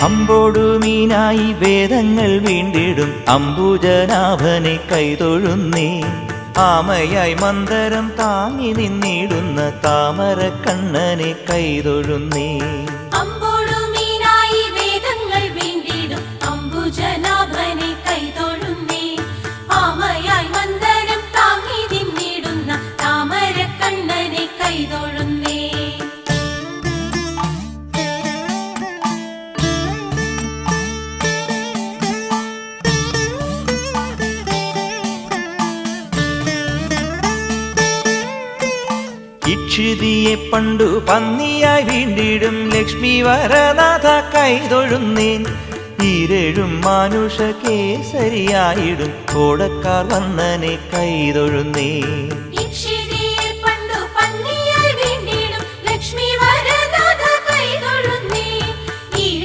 അമ്പോടു മീനായി വേദങ്ങൾ വീണ്ടിടും അംബുജനാഭനെ കൈതൊഴുന്നേ. ആമയായി മന്ദരം താങ്ങി നിന്നിടുന്ന താമര കണ്ണനെ കൈതൊഴുന്നേ. ഇക്ഷിതിയെ പണ്ടു പന്നിയായി വീണ്ടിടും ലക്ഷ്മി വരനാഥ കൈതൊഴുന്നേൻ. ഈരേഴും മാനുഷ കേസരിയായിടും കോടക്കാർ വന്നനെ കൈതൊഴുന്നേ.